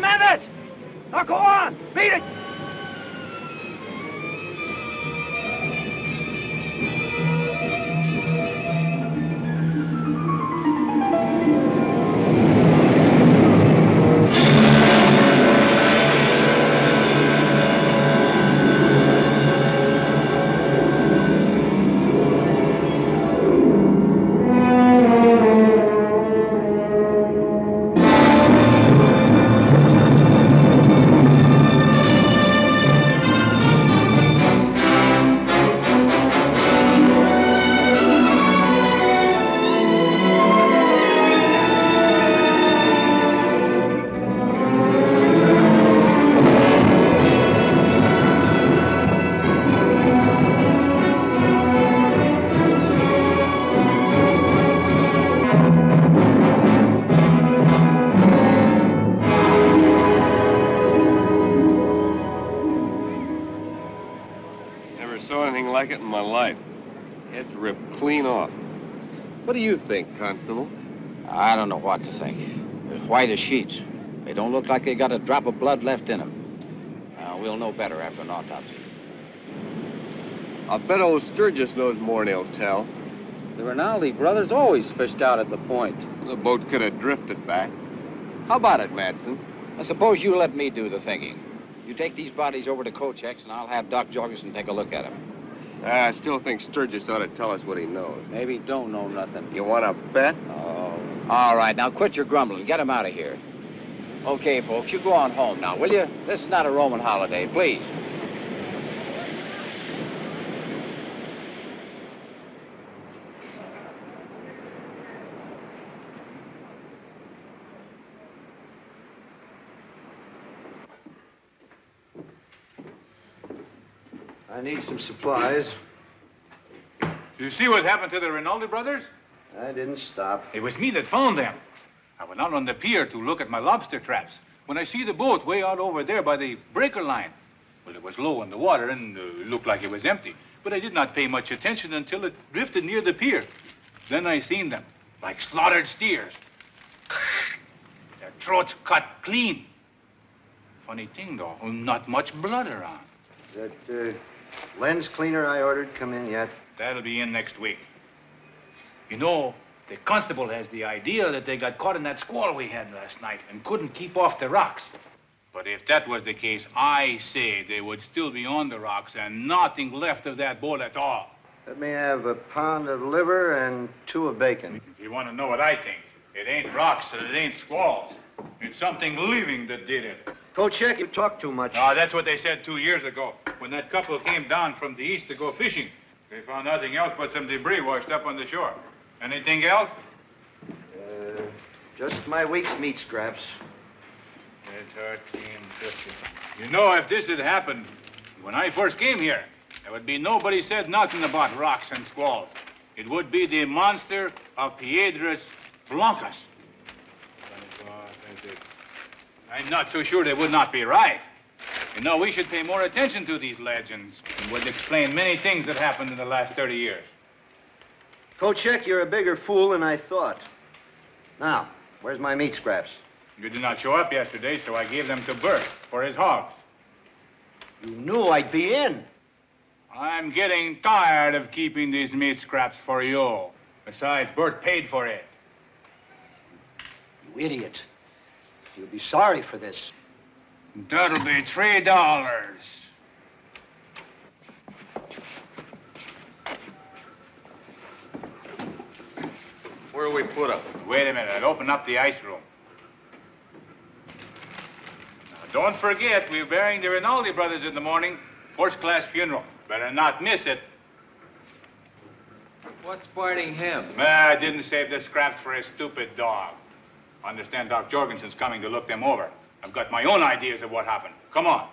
5 minutes! Now go on! Beat it! Like it in my life. Head's ripped clean off. What do you think, Constable? I don't know what to think. They're white as sheets. They don't look like they got a drop of blood left in them. We'll know better after an autopsy. I'll bet old Sturgis knows more than he'll tell. The Rinaldi brothers always fished out at the point. The boat could have drifted back. How about it, Madsen? I suppose you let me do the thinking. You take these bodies over to Kochek's, and I'll have Doc Jorgensen take a look at them. I still think Sturgis ought to tell us what he knows. Maybe he don't know nothing. You want to bet? Oh. All right, now quit your grumbling. Get him out of here. Okay, folks, you go on home now, will you? This is not a Roman holiday, please. I need some supplies. You see what happened to the Rinaldi brothers? I didn't stop. It was me that found them. I went out on the pier to look at my lobster traps. When I see the boat way out over there by the breaker line. Well, it was low in the water and looked like it was empty. But I did not pay much attention until it drifted near the pier. Then I seen them, like slaughtered steers. Their throats cut clean. Funny thing, though, not much blood around. That lens cleaner I ordered come in yet? That'll be in next week. You know, the constable has the idea that they got caught in that squall we had last night and couldn't keep off the rocks. But if that was the case, I say they would still be on the rocks and nothing left of that boat at all. Let me have a pound of liver and 2 of bacon. If you want to know what I think, it ain't rocks and it ain't squalls. It's something living that did it. Kochek, you talk too much. Oh, that's what they said 2 years ago when that couple came down from the east to go fishing. They found nothing else but some debris washed up on the shore. Anything else? Just my week's meat scraps. It's 1350. You know, if this had happened when I first came here, there would be nobody said nothing about rocks and squalls. It would be the monster of Piedras, Blancas. I'm not so sure they would not be right. You know, we should pay more attention to these legends. It would explain many things that happened in the last 30 years. Kochek, you're a bigger fool than I thought. Now, where's my meat scraps? You did not show up yesterday, so I gave them to Bert for his hogs. You knew I'd be in. I'm getting tired of keeping these meat scraps for you. Besides, Bert paid for it. You idiot. You'll be sorry for this. That'll be $3. Where do we put them? Wait a minute, I'll open up the ice room. Now, don't forget, we're burying the Rinaldi brothers in the morning. First-class funeral. Better not miss it. What's biting him? I didn't save the scraps for a stupid dog. I understand Doc Jorgensen's coming to look them over. I've got my own ideas of what happened. Come on.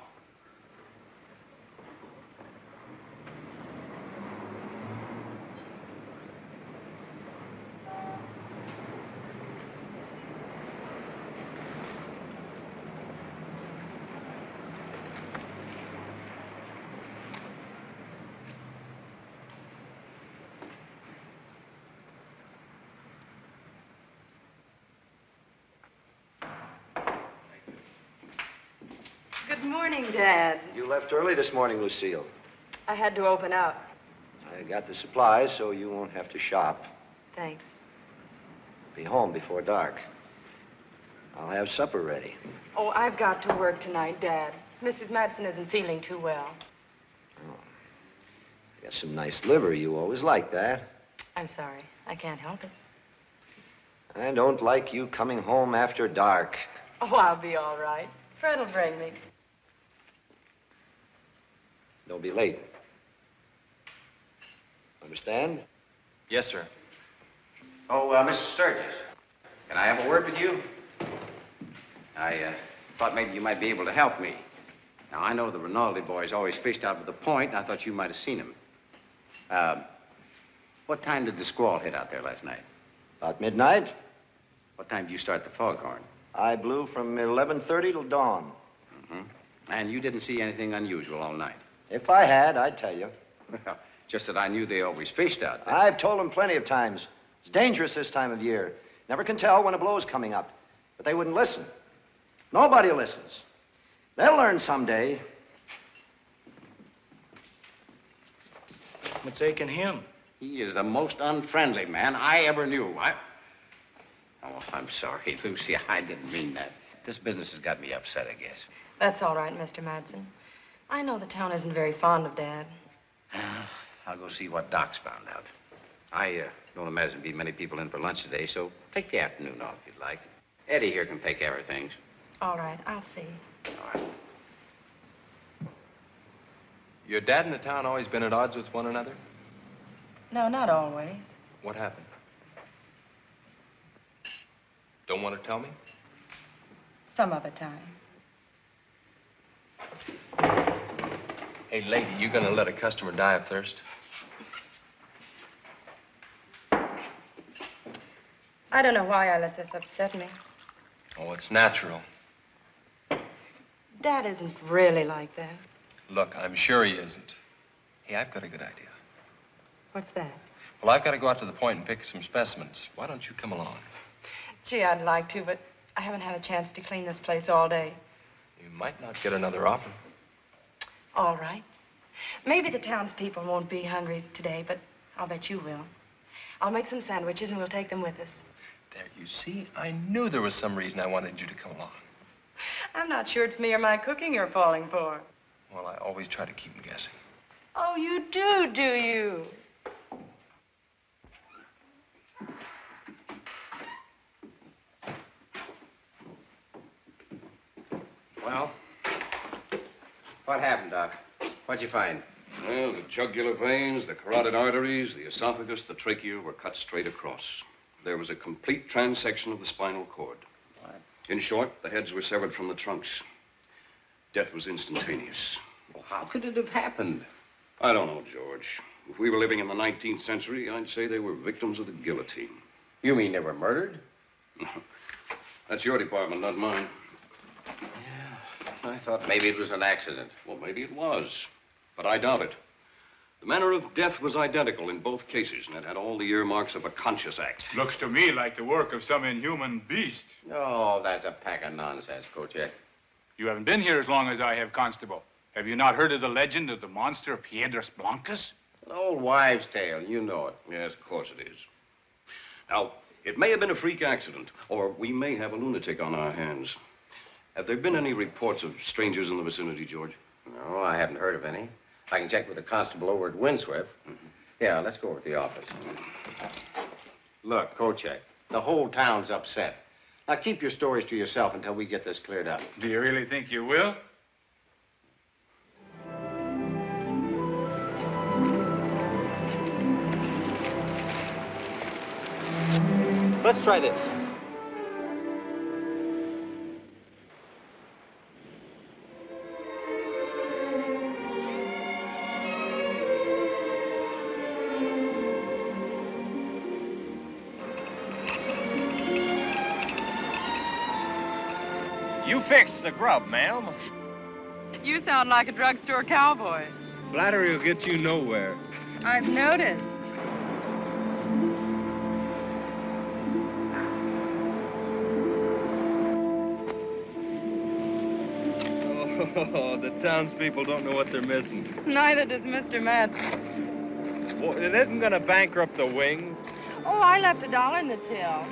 Good morning, Dad. You left early this morning, Lucille. I had to open up. I got the supplies, so you won't have to shop. Thanks. Be home before dark. I'll have supper ready. Oh, I've got to work tonight, Dad. Mrs. Madsen isn't feeling too well. Oh. Got some nice liver. You always like that. I'm sorry. I can't help it. I don't like you coming home after dark. Oh, I'll be all right. Fred will bring me. Don't be late. Understand? Yes, sir. Oh, Mr. Sturgis, can I have a word with you? I thought maybe you might be able to help me. Now, I know the Rinaldi boys always fished out with a point, and I thought you might have seen him. What time did the squall hit out there last night? About midnight. What time did you start the foghorn? I blew from 11:30 till dawn. Mm-hmm. And you didn't see anything unusual all night? If I had, I'd tell you. Well, just that I knew they always fished out there. I've told them plenty of times. It's dangerous this time of year. Never can tell when a blow's coming up. But they wouldn't listen. Nobody listens. They'll learn someday. What's aching him? He is the most unfriendly man I ever knew. Oh, I'm sorry, Lucy. I didn't mean that. This business has got me upset, I guess. That's all right, Mr. Madsen. I know the town isn't very fond of Dad. I'll go see what Doc's found out. I don't imagine there'll be many people in for lunch today, so take the afternoon off if you'd like. Eddie here can take care of things. All right, I'll see. All right. Your dad and the town always been at odds with one another? No, not always. What happened? Don't want to tell me? Some other time. Hey, lady, you gonna let a customer die of thirst? I don't know why I let this upset me. Oh, it's natural. Dad isn't really like that. Look, I'm sure he isn't. Hey, I've got a good idea. What's that? Well, I've got to go out to the point and pick some specimens. Why don't you come along? Gee, I'd like to, but I haven't had a chance to clean this place all day. You might not get another offer. All right. Maybe the townspeople won't be hungry today, but I'll bet you will. I'll make some sandwiches and we'll take them with us. There, you see, I knew there was some reason I wanted you to come along. I'm not sure it's me or my cooking you're falling for. Well, I always try to keep them guessing. Oh, you do you? Well, what happened, Doc? What'd you find? Well, the jugular veins, the carotid arteries, the esophagus, the trachea were cut straight across. There was a complete transection of the spinal cord. What? In short, the heads were severed from the trunks. Death was instantaneous. Well, how could it have happened? I don't know, George. If we were living in the 19th century, I'd say they were victims of the guillotine. You mean they were murdered? That's your department, not mine. Yeah, I thought maybe it was an accident. Well, maybe it was, but I doubt it. The manner of death was identical in both cases, and it had all the earmarks of a conscious act. Looks to me like the work of some inhuman beast. Oh, that's a pack of nonsense, Kochek. You haven't been here as long as I have, Constable. Have you not heard of the legend of the monster Piedras Blancas? An old wives' tale, you know it. Yes, of course it is. Now, it may have been a freak accident, or we may have a lunatic on our hands. Have there been any reports of strangers in the vicinity, George? No, I haven't heard of any. I can check with the constable over at Windswept. Yeah, let's go over to the office. Look, Kochek, the whole town's upset. Now, keep your stories to yourself until we get this cleared up. Do you really think you will? Let's try this. You fix the grub, ma'am. You sound like a drugstore cowboy. Flattery will get you nowhere. I've noticed. Oh, the townspeople don't know what they're missing. Neither does Mr. Madsen. Well, it isn't going to bankrupt the Wings. Oh, I left $1 in the till.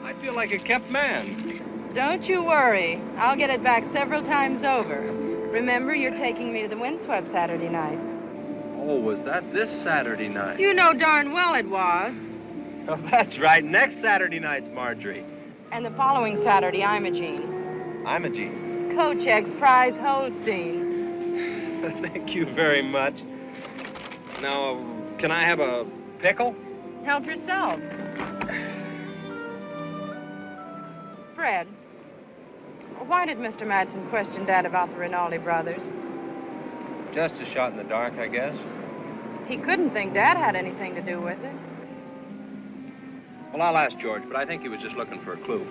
I feel like a kept man. Don't you worry. I'll get it back several times over. Remember, you're taking me to the Windswept Saturday night. Oh, was that this Saturday night? You know darn well it was. Oh, that's right. Next Saturday night's Marjorie. And the following Saturday, Imogene. Imogene. Kochek's prize Holstein. Thank you very much. Now, can I have a pickle? Help yourself. Fred, why did Mr. Madsen question Dad about the Rinaldi brothers? Just a shot in the dark, I guess. He couldn't think Dad had anything to do with it. Well, I'll ask George, but I think he was just looking for a clue.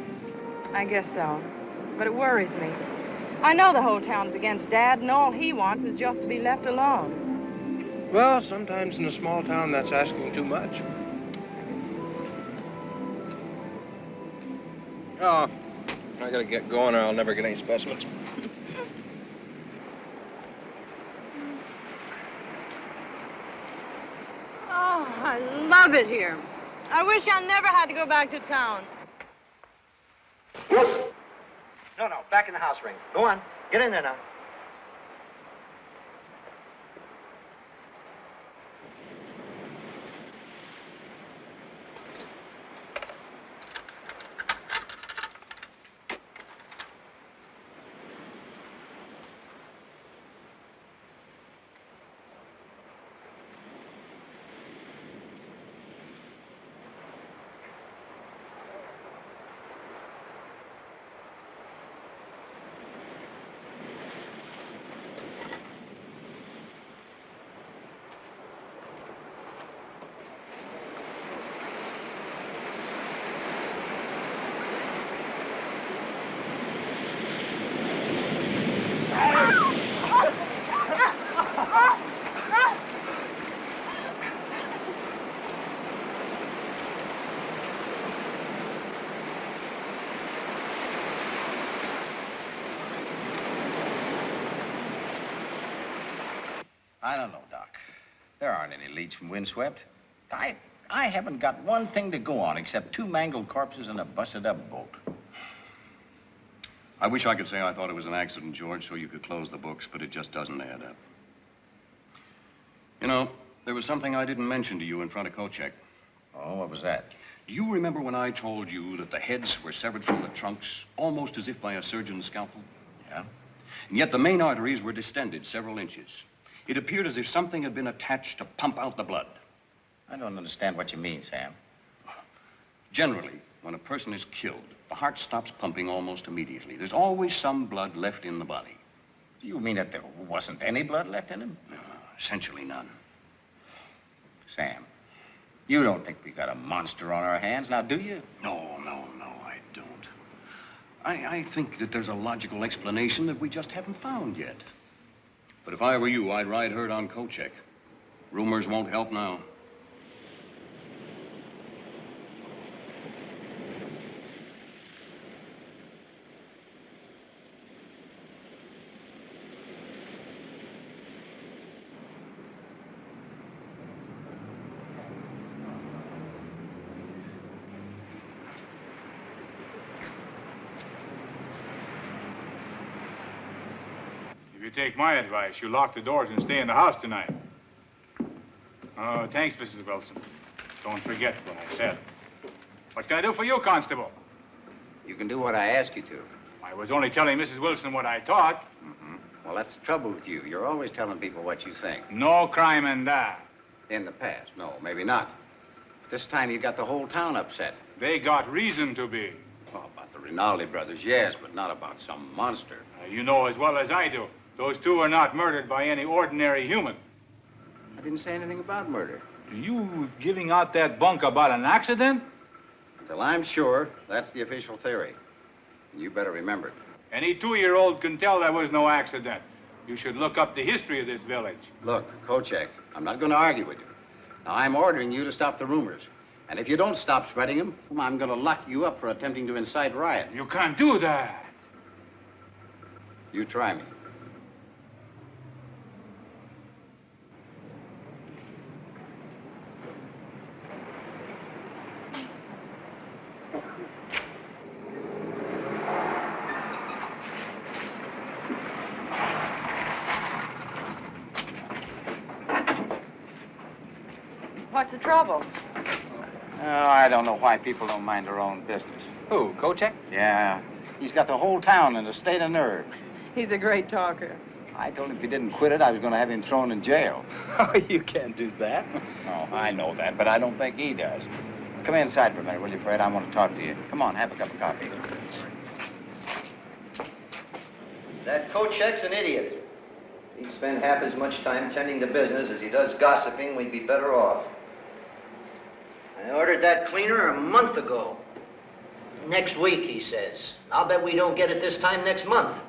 I guess so. But it worries me. I know the whole town's against Dad, and all he wants is just to be left alone. Well, sometimes in a small town, that's asking too much. Oh, I gotta get going or I'll never get any specimens. Oh, I love it here. I wish I never had to go back to town. No, back in the house ring. Go on. Get in there now. I don't know, Doc. There aren't any leads from Windswept. I haven't got one thing to go on except 2 mangled corpses and a busted-up boat. I wish I could say I thought it was an accident, George, so you could close the books, but it just doesn't add up. You know, there was something I didn't mention to you in front of Kochek. Oh, what was that? Do you remember when I told you that the heads were severed from the trunks, almost as if by a surgeon's scalpel? Yeah? And yet the main arteries were distended several inches. It appeared as if something had been attached to pump out the blood. I don't understand what you mean, Sam. Generally, when a person is killed, the heart stops pumping almost immediately. There's always some blood left in the body. Do you mean that there wasn't any blood left in him? No, essentially none. Sam, you don't think we got a monster on our hands, now do you? No, I don't. I think that there's a logical explanation that we just haven't found yet. But if I were you, I'd ride herd on Kochek. Rumors won't help now. If you take my advice, you lock the doors and stay in the house tonight. Oh, thanks, Mrs. Wilson. Don't forget what I said. What can I do for you, Constable? You can do what I ask you to. I was only telling Mrs. Wilson what I thought. Mm-hmm. Well, that's the trouble with you. You're always telling people what you think. No crime in that. In the past, no, maybe not. But this time you got the whole town upset. They got reason to be. Oh, about the Rinaldi brothers, yes, but not about some monster. You know as well as I do. Those two are not murdered by any ordinary human. I didn't say anything about murder. Are you giving out that bunk about an accident? Until I'm sure, that's the official theory. And you better remember it. Any 2-year-old can tell there was no accident. You should look up the history of this village. Look, Kochek, I'm not going to argue with you. Now, I'm ordering you to stop the rumors. And if you don't stop spreading them, I'm going to lock you up for attempting to incite riots. You can't do that. You try me. What's the trouble? Oh, I don't know why people don't mind their own business. Who, Kochek? Yeah, he's got the whole town in a state of nerve. He's a great talker. I told him if he didn't quit it, I was going to have him thrown in jail. Oh, you can't do that. Oh, I know that, but I don't think he does. Come inside for a minute, will you, Fred? I want to talk to you. Come on, have a cup of coffee. That Kochek's an idiot. If he'd spend half as much time tending to business as he does gossiping, we'd be better off. I ordered that cleaner a month ago. Next week, he says. I'll bet we don't get it this time next month.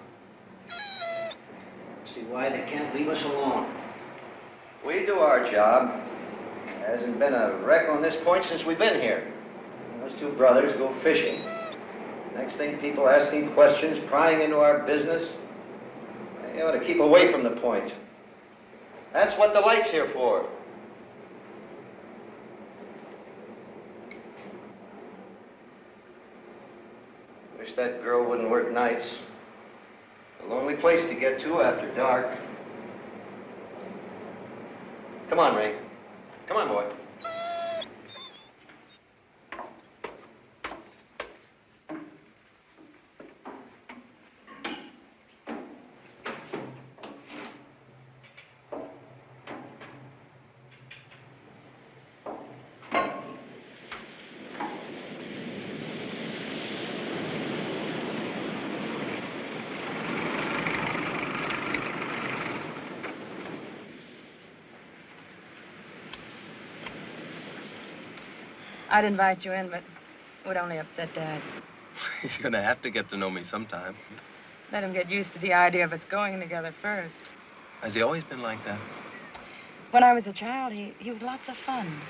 See why they can't leave us alone. We do our job. There hasn't been a wreck on this point since we've been here. Those two brothers go fishing. Next thing, people asking questions, prying into our business. They ought to keep away from the point. That's what the light's here for. Wish that girl wouldn't work nights. A lonely place to get to after dark. Come on, Ray. Come on, boy. I'd invite you in, but it would only upset Dad. He's going to have to get to know me sometime. Let him get used to the idea of us going together first. Has he always been like that? When I was a child, he was lots of fun.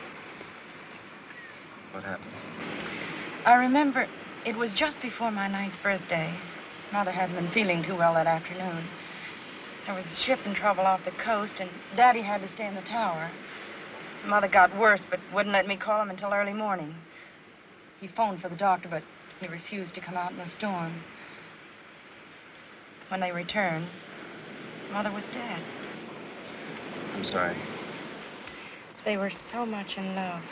What happened? I remember it was just before my 9th birthday. Mother hadn't been feeling too well that afternoon. There was a ship in trouble off the coast, and Daddy had to stay in the tower. Mother got worse, but wouldn't let me call him until early morning. He phoned for the doctor, but he refused to come out in the storm. When they returned, Mother was dead. I'm sorry. They were so much in love.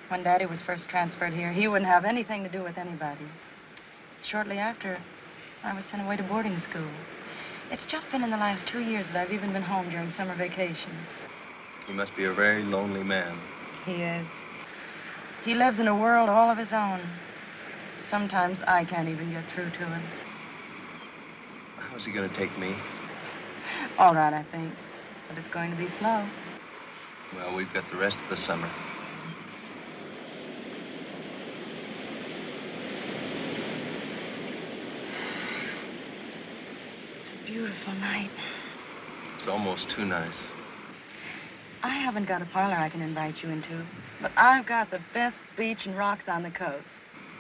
When Daddy was first transferred here, he wouldn't have anything to do with anybody. Shortly after, I was sent away to boarding school. It's just been in the last 2 years that I've even been home during summer vacations. He must be a very lonely man. He is. He lives in a world all of his own. Sometimes I can't even get through to him. How's he going to take me? All right, I think. But it's going to be slow. Well, we've got the rest of the summer. It's a beautiful night. It's almost too nice. I haven't got a parlor I can invite you into, but I've got the best beach and rocks on the coast.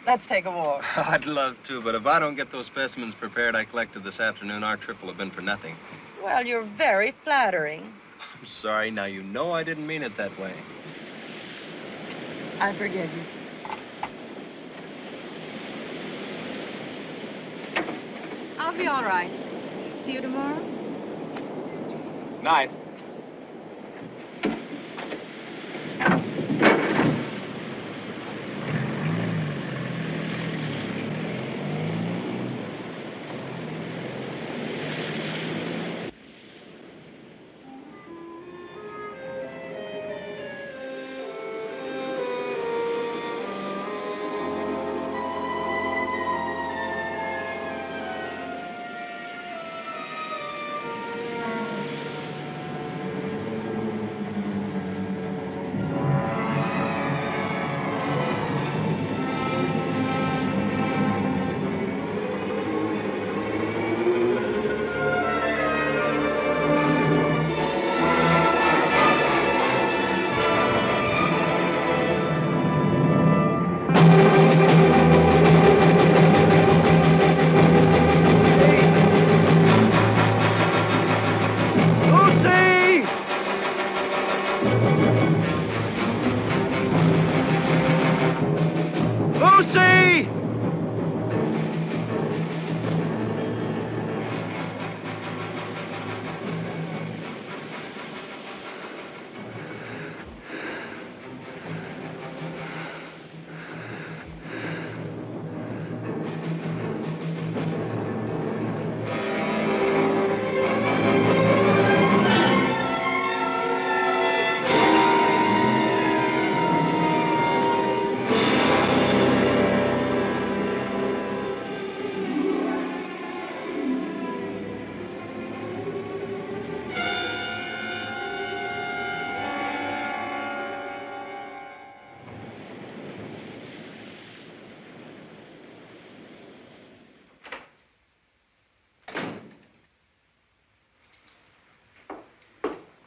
Let's take a walk. I'd love to, but if I don't get those specimens prepared I collected this afternoon, our trip will have been for nothing. Well, you're very flattering. I'm sorry. Now, you know I didn't mean it that way. I forgive you. I'll be all right. See you tomorrow? Night.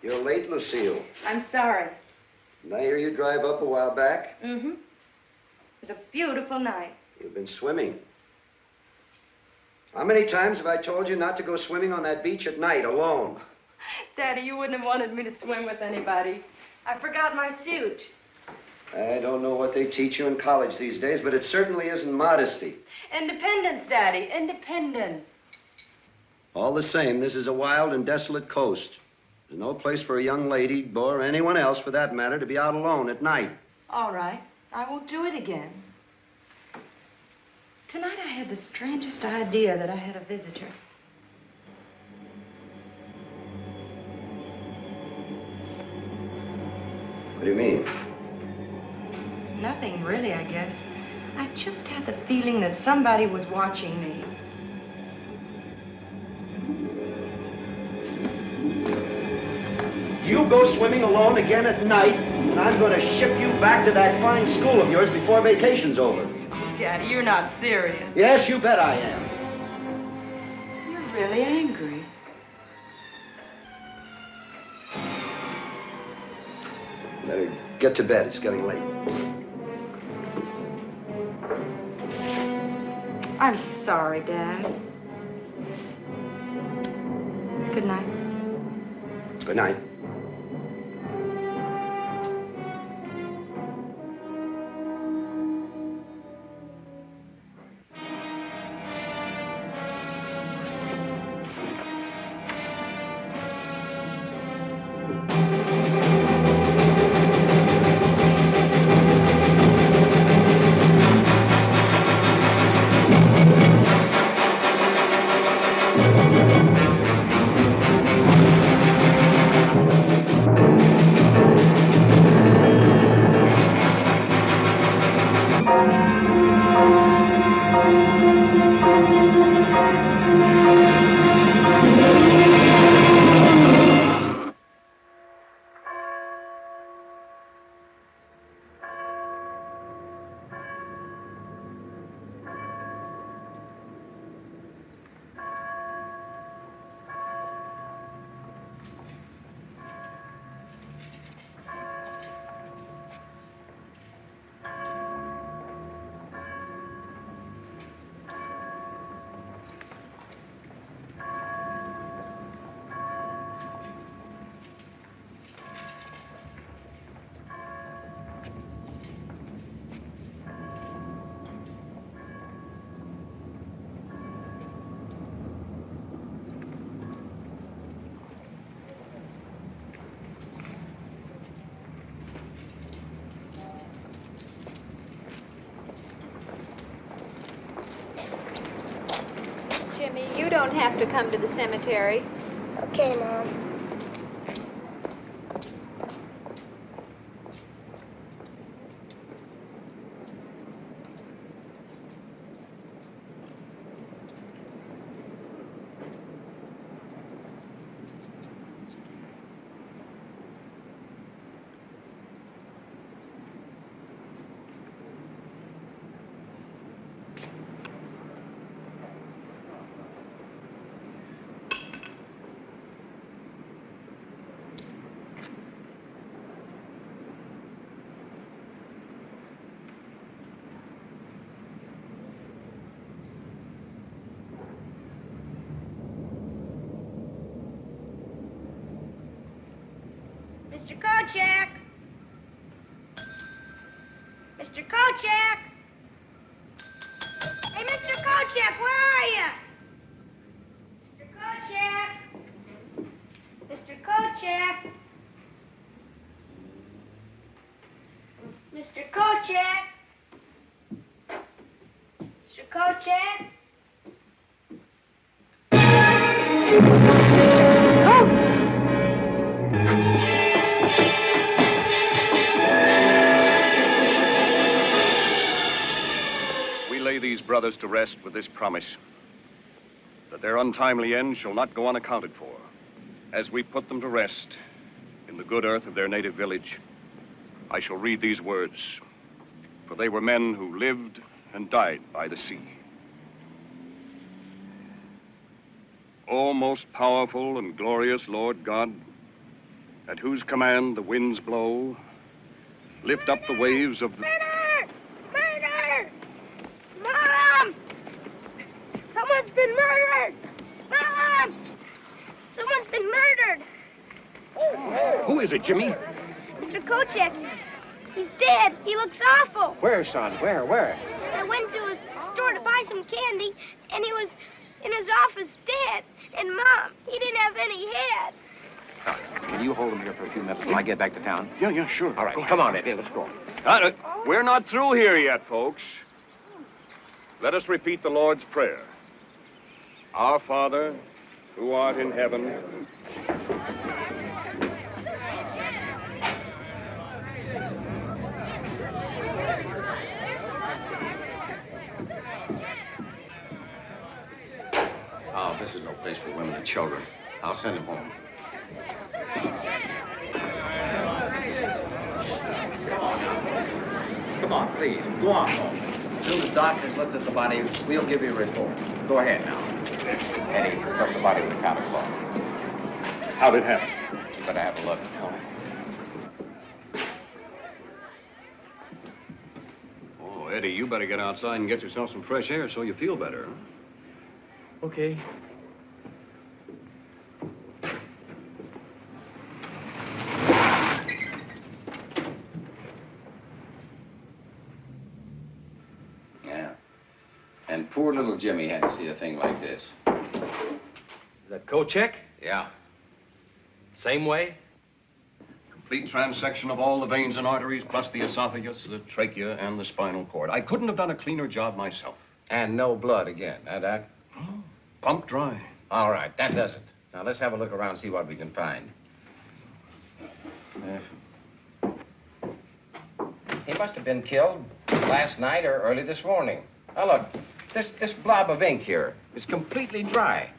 You're late, Lucille. I'm sorry. Did I hear you drive up a while back? Mm-hmm. It was a beautiful night. You've been swimming. How many times have I told you not to go swimming on that beach at night alone? Daddy, you wouldn't have wanted me to swim with anybody. I forgot my suit. I don't know what they teach you in college these days, but it certainly isn't modesty. Independence, Daddy, independence. All the same, this is a wild and desolate coast. There's no place for a young lady, or anyone else for that matter, to be out alone at night. All right, I won't do it again. Tonight I had the strangest idea that I had a visitor. What do you mean? Nothing really, I guess. I just had the feeling that somebody was watching me. You go swimming alone again at night, and I'm going to ship you back to that fine school of yours before vacation's over. Daddy, you're not serious. Yes, you bet I am. You're really angry. Better get to bed. It's getting late. I'm sorry, Dad. Good night. Good night. Jimmy, you don't have to come to the cemetery. Okay, Mom. Mr. Kochek! Mr. Kochek! Hey, Mr. Kochek, where are you? Mr. Kochek! Mr. Kochek! Mr. Kochek! Mr. Kochek! These brothers to rest with this promise, that their untimely end shall not go unaccounted for, as we put them to rest in the good earth of their native village. I shall read these words, for they were men who lived and died by the sea. O most powerful and glorious Lord God, at whose command the winds blow, lift up the waves of the... Murder! Murder! Mom! Someone's been murdered! Mom! Someone's been murdered! Who is it, Jimmy? Mr. Kochek. He's dead. He looks awful. Where, son? Where? I went to his store to buy some candy, and he was in his office dead. And Mom, he didn't have any head. Can you hold him here for a few minutes till I get back to town? Yeah, sure. All right, come on, Eddie, let's go. We're not through here yet, folks. Let us repeat the Lord's Prayer. Our Father, who art in heaven... Oh, this is no place for women and children. I'll send him home. Come on, please. Go on home. As soon as the doctor's looked at the body, we'll give you a report. Go ahead now. Eddie, cover the body with a counter cloth. How'd it happen? You better have a look. Oh, Eddie, you better get outside and get yourself some fresh air so you feel better. Okay. Yeah. And poor little Jimmy had to see a thing like this. Is that Kochek? Yeah. Same way? Complete transection of all the veins and arteries, plus the esophagus, the trachea, and the spinal cord. I couldn't have done a cleaner job myself. And no blood again, huh, Doc? Pumped dry. All right, that does it. Now, let's have a look around and see what we can find. He must have been killed last night or early this morning. Now, look, this blob of ink here is completely dry.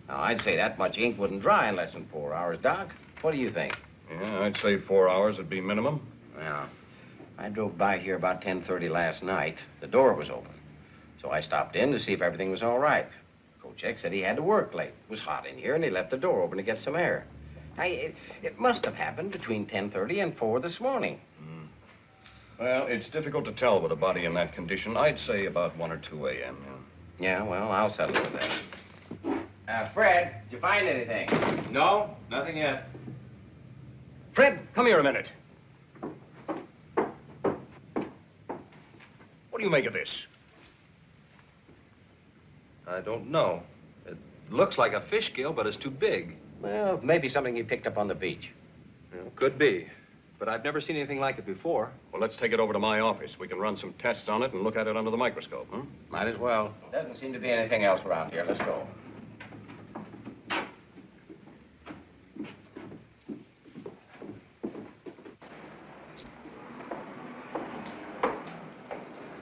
Now, I'd say that much ink wouldn't dry in less than 4 hours, Doc. What do you think? Yeah, I'd say 4 hours would be minimum. Well, I drove by here about 10:30 last night. The door was open. So I stopped in to see if everything was all right. Kochek said he had to work late. It was hot in here, and he left the door open to get some air. It must have happened between 10:30 and 4 this morning. Well, it's difficult to tell with a body in that condition. I'd say about 1 or 2 a.m. Yeah, well, I'll settle with that. Fred, did you find anything? No, nothing yet. Fred, come here a minute. What do you make of this? I don't know. It looks like a fish gill, but it's too big. Well, maybe something he picked up on the beach. Well, could be. But I've never seen anything like it before. Well, let's take it over to my office. We can run some tests on it and look at it under the microscope, huh? Might as well. Doesn't seem to be anything else around here. Let's go.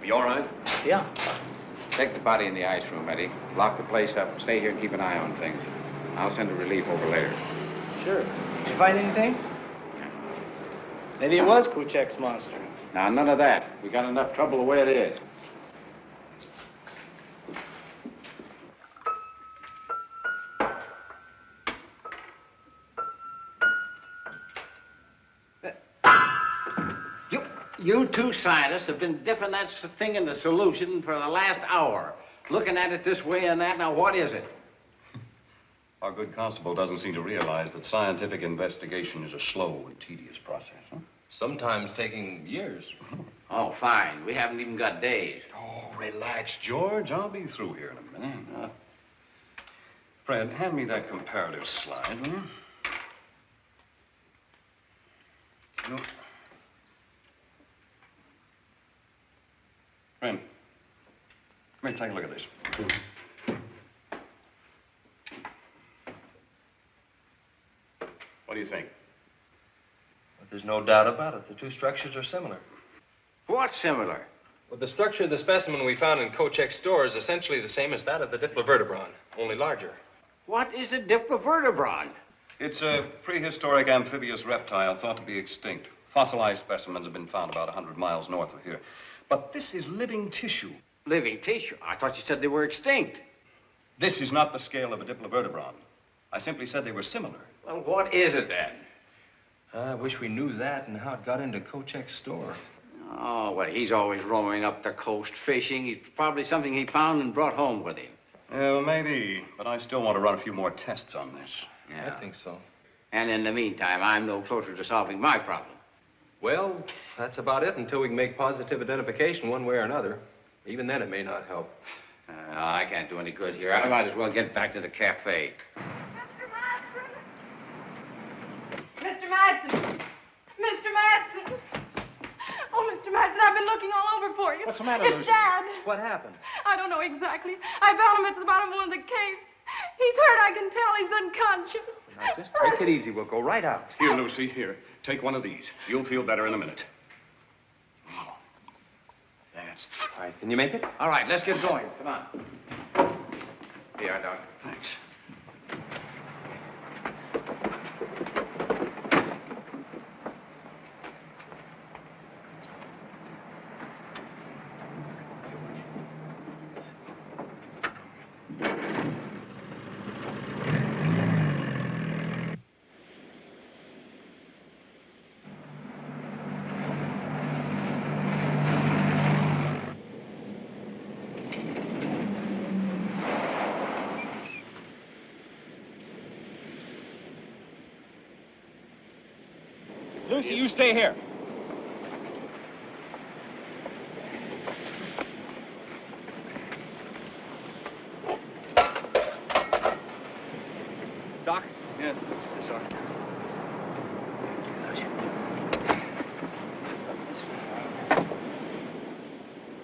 You all right? Yeah. Take the body in the ice room, Eddie. Lock the place up. Stay here and keep an eye on things. I'll send a relief over later. Sure. Did you find anything? Maybe it was Kochek's monster. Now, none of that. We got enough trouble the way it is. You two scientists have been dipping that thing in the solution for the last hour. Looking at it this way and that. Now, what is it? Our good constable doesn't seem to realize that scientific investigation is a slow and tedious process, huh? Sometimes taking years. Oh, fine. We haven't even got days. Oh, relax, George. I'll be through here in a minute. Fred, hand me that comparative slide, will you? No. Fred, come here, take a look at this. What do you think? But there's no doubt about it. The two structures are similar. What's similar? Well, the structure of the specimen we found in Kochek's store is essentially the same as that of the diplovertebron, only larger. What is a diplovertebron? It's a prehistoric amphibious reptile thought to be extinct. Fossilized specimens have been found about 100 miles north of here. But this is living tissue. Living tissue? I thought you said they were extinct. This is not the scale of a diplovertebron. I simply said they were similar. Well, what is it then? I wish we knew that and how it got into Kochek's store. Oh, well, he's always roaming up the coast fishing. It's probably something he found and brought home with him. Well, maybe, but I still want to run a few more tests on this. Yeah. I think so. And in the meantime, I'm no closer to solving my problem. Well, that's about it until we can make positive identification one way or another. Even then, it may not help. I can't do any good here. I might as well get back to the cafe. Mr. Madsen! Mr. Madsen! Oh, Mr. Madsen, I've been looking all over for you. What's the matter, It's Lucy? Dad. What happened? I don't know exactly. I found him at the bottom of one of the caves. He's hurt, I can tell. He's unconscious. Now, just take it easy. We'll go right out. Here, Lucy, here. Take one of these. You'll feel better in a minute. That's... All right, can you make it? All right, let's get going. Come on. Here, Doc. Thanks. Lucy, you stay here. Doc? Yeah, it's all right.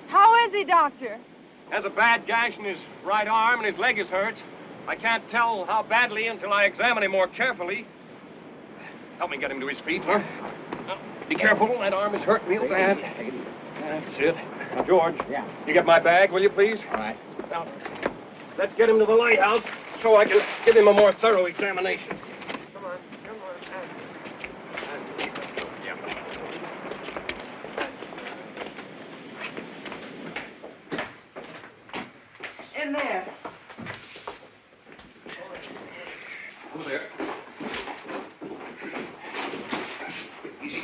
How is he, Doctor? Has a bad gash in his right arm and his leg is hurt. I can't tell how badly until I examine him more carefully. Help me get him to his feet, huh? Now, be careful, that arm is hurt real bad. That's it. Now, George. Yeah. You get my bag, will you, please? All right. Now, let's get him to the lighthouse so I can give him a more thorough examination. Come on, come on. In there. Over there. Easy.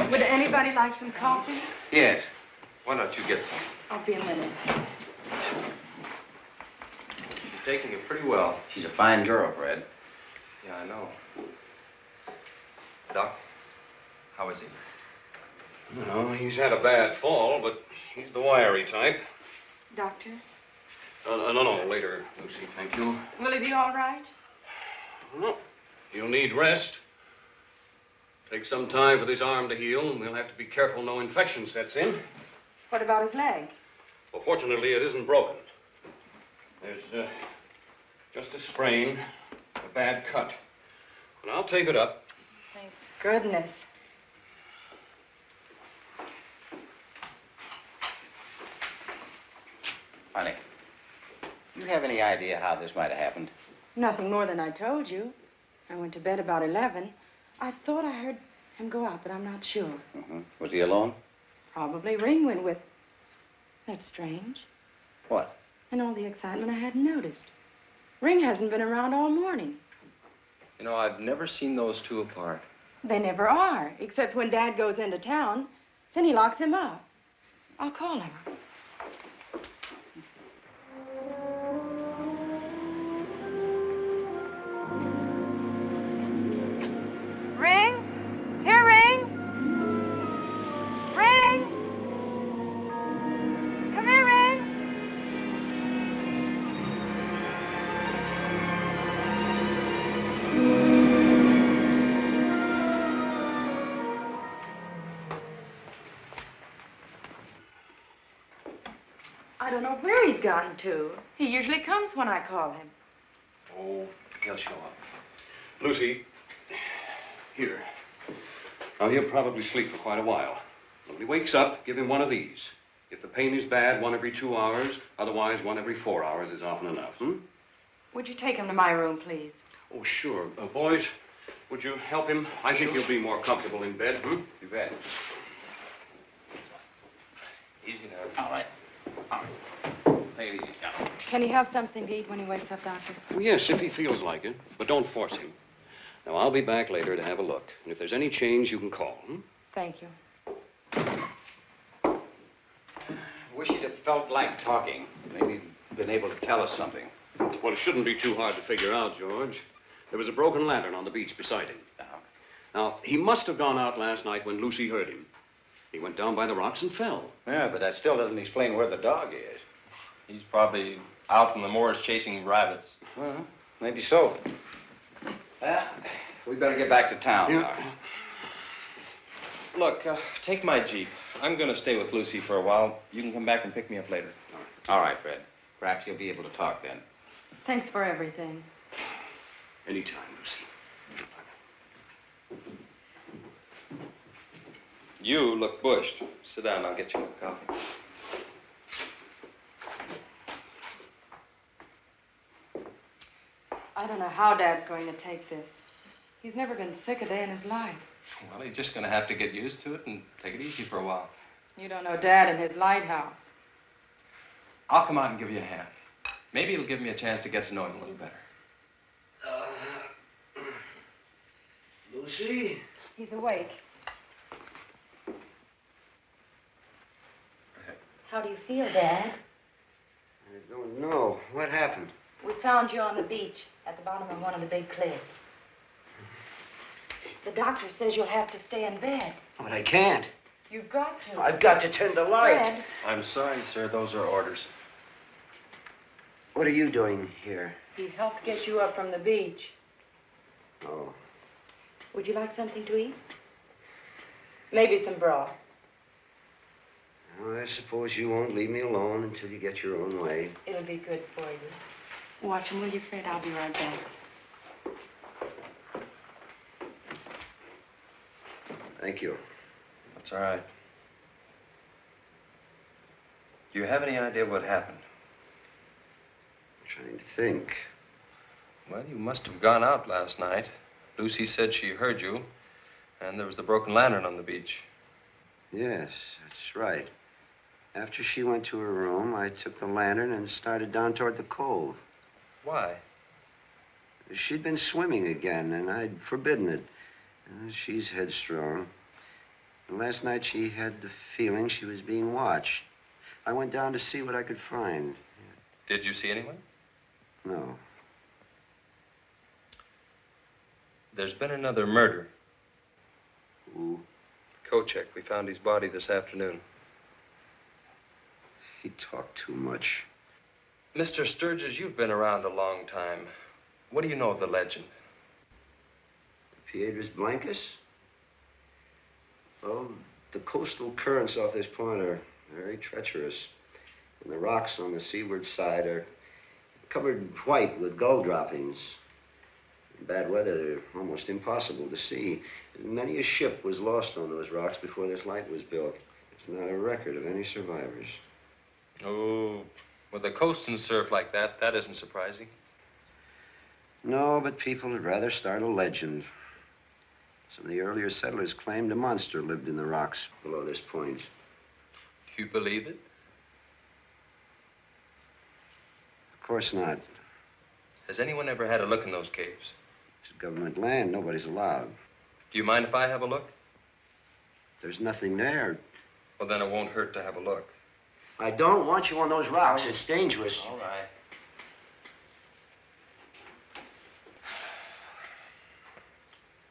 Would anybody like some coffee? Yes. Why don't you get some? I'll be a minute. You're taking it pretty well. She's a fine girl, Fred. Yeah, I know. Doc, how is he? No, he's had a bad fall, but he's the wiry type. Doctor? No, later, Lucy, thank you. Will he be all right? No, he'll need rest. Take some time for this arm to heal, and we'll have to be careful no infection sets in. What about his leg? Well, fortunately, it isn't broken. There's just a sprain, a bad cut. But I'll tape it up. Thank goodness. Honey, you have any idea how this might have happened? Nothing more than I told you. I went to bed about 11. I thought I heard him go out, but I'm not sure. Mm-hmm. Was he alone? Probably Ring went with. That's strange. What? In all the excitement, I hadn't noticed. Ring hasn't been around all morning. You know, I've never seen those two apart. They never are, except when Dad goes into town. Then he locks him up. I'll call him. Ring? Here, Ring? Ring? Come here, Ring. I don't know where he's gotten to. He usually comes when I call him. Oh, he'll show up. Lucy, here. Now, he'll probably sleep for quite a while. When he wakes up, give him one of these. If the pain is bad, 1 every 2 hours. Otherwise, 1 every 4 hours is often enough, Would you take him to my room, please? Oh, sure. Boys, would you help him? I think he'll be more comfortable in bed, You bet. Easy now. All right. All right. Take it easy, now. Can he have something to eat when he wakes up, Doctor? Well, yes, if he feels like it. But don't force him. Now, I'll be back later to have a look. And if there's any change, you can call. Thank you. Wish you'd have felt like talking. Maybe you'd been able to tell us something. Well, it shouldn't be too hard to figure out, George. There was a broken lantern on the beach beside him. Now, he must have gone out last night when Lucy heard him. He went down by the rocks and fell. Yeah, but that still doesn't explain where the dog is. He's probably out in the moors chasing rabbits. Well, maybe so. We better get back to town. Yeah. Look, take my Jeep. I'm going to stay with Lucy for a while. You can come back and pick me up later. All right, Fred. Perhaps you'll be able to talk then. Thanks for everything. Anytime, Lucy. You look bushed. Sit down, I'll get you a coffee. I don't know how Dad's going to take this. He's never been sick a day in his life. Well, he's just going to have to get used to it and take it easy for a while. You don't know Dad and his lighthouse. I'll come out and give you a hand. Maybe it'll give me a chance to get to know him a little better. Lucy? He's awake. How do you feel, Dad? I don't know. What happened? We found you on the beach at the bottom of one of the big cliffs. The doctor says you'll have to stay in bed. But I can't. You've got to. I've got to tend the light. Fred. I'm sorry, sir. Those are orders. What are you doing here? He helped get you up from the beach. Oh. Would you like something to eat? Maybe some broth. Well, I suppose you won't leave me alone until you get your own way. It'll be good for you. Watch him, will you, Fred? I'll be right back. Thank you. That's all right. Do you have any idea what happened? I'm trying to think. Well, you must have gone out last night. Lucy said she heard you, and there was the broken lantern on the beach. Yes, that's right. After she went to her room, I took the lantern and started down toward the cove. Why? She'd been swimming again, and I'd forbidden it. She's headstrong. And last night she had the feeling she was being watched. I went down to see what I could find. Did you see anyone? No. There's been another murder. Who? Kochek. We found his body this afternoon. He talked too much. Mr. Sturgis, you've been around a long time. What do you know of the legend? Piedras, Blancas? Well, the coastal currents off this point are very treacherous. And the rocks on the seaward side are covered white with gull droppings. In bad weather, they're almost impossible to see. Many a ship was lost on those rocks before this light was built. There's not a record of any survivors. Oh, with a coast and surf like that, that isn't surprising. No, but people would rather start a legend. Some of the earlier settlers claimed a monster lived in the rocks below this point. Do you believe it? Of course not. Has anyone ever had a look in those caves? It's government land. Nobody's allowed. Do you mind if I have a look? There's nothing there. Well, then it won't hurt to have a look. I don't want you on those rocks. It's dangerous. All right.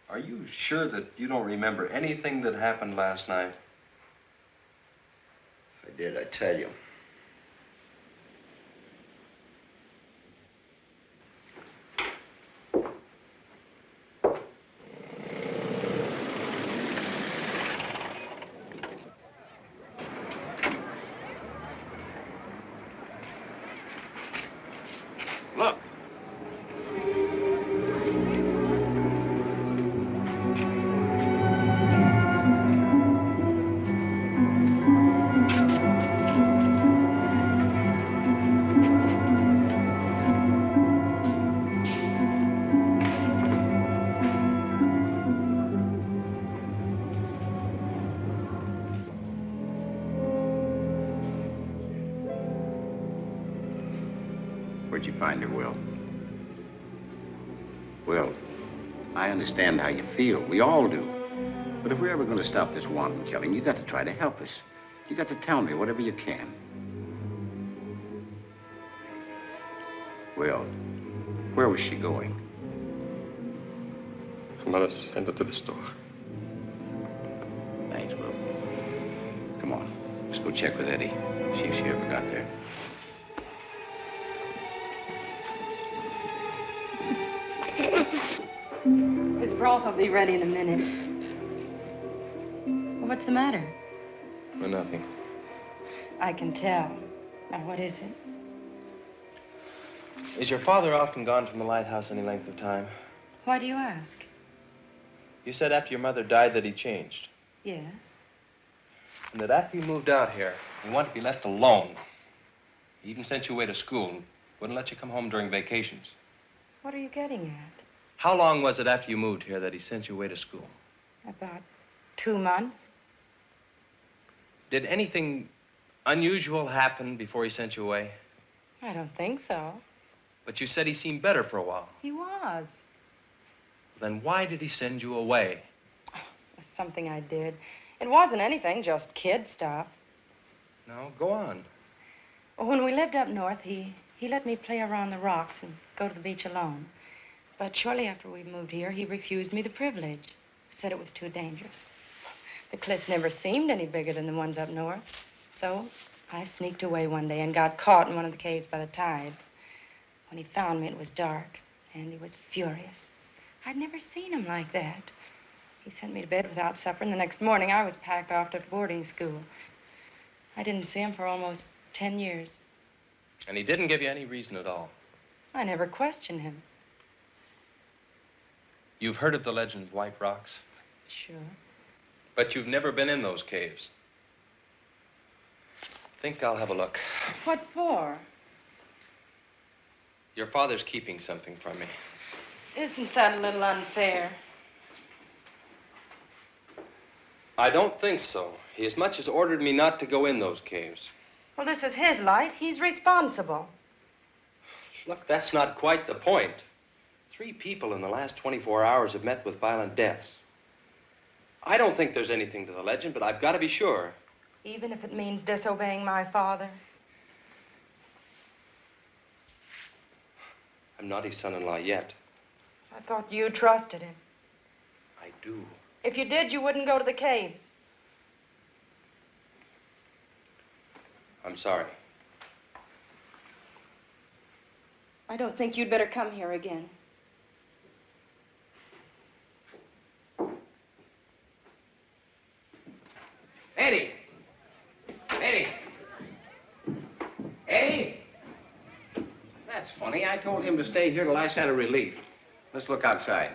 Are you sure that you don't remember anything that happened last night? If I did, I'd tell you. Look. Where'd you find her, Will? Will, I understand how you feel. We all do. But if we're ever going to stop this wanton killing, you got to try to help us. You got to tell me whatever you can. Will, where was she going? Her mother sent her to the store. Thanks, Will. Come on, let's go check with Eddie. See if she ever got there. His broth will be ready in a minute. Well, what's the matter? Well, nothing. I can tell. Now, what is it? Is your father often gone from the lighthouse any length of time? Why do you ask? You said after your mother died that he changed. Yes. And that after you moved out here, you wanted to be left alone. He even sent you away to school and wouldn't let you come home during vacations. What are you getting at? How long was it after you moved here that he sent you away to school? About 2 months. Did anything unusual happen before he sent you away? I don't think so. But you said he seemed better for a while. He was. Then why did he send you away? It's something I did. It wasn't anything, just kid stuff. No, go on. Well, when we lived up north, he let me play around the rocks and go to the beach alone. But shortly after we moved here, he refused me the privilege. Said it was too dangerous. The cliffs never seemed any bigger than the ones up north. So I sneaked away one day and got caught in one of the caves by the tide. When he found me, it was dark, and he was furious. I'd never seen him like that. He sent me to bed without supper, and the next morning I was packed off to boarding school. I didn't see him for almost 10 years. And he didn't give you any reason at all? I never questioned him. You've heard of the legend of White Rocks? Sure. But you've never been in those caves. Think I'll have a look. What for? Your father's keeping something from me. Isn't that a little unfair? I don't think so. He as much as ordered me not to go in those caves. Well, this is his light. He's responsible. Look, that's not quite the point. 3 people in the last 24 hours have met with violent deaths. I don't think there's anything to the legend, but I've got to be sure. Even if it means disobeying my father? I'm not his son-in-law yet. I thought you trusted him. I do. If you did, you wouldn't go to the caves. I'm sorry. I don't think you'd better come here again. Eddie! Eddie! Eddie! That's funny. I told him to stay here till I sent a relief. Let's look outside.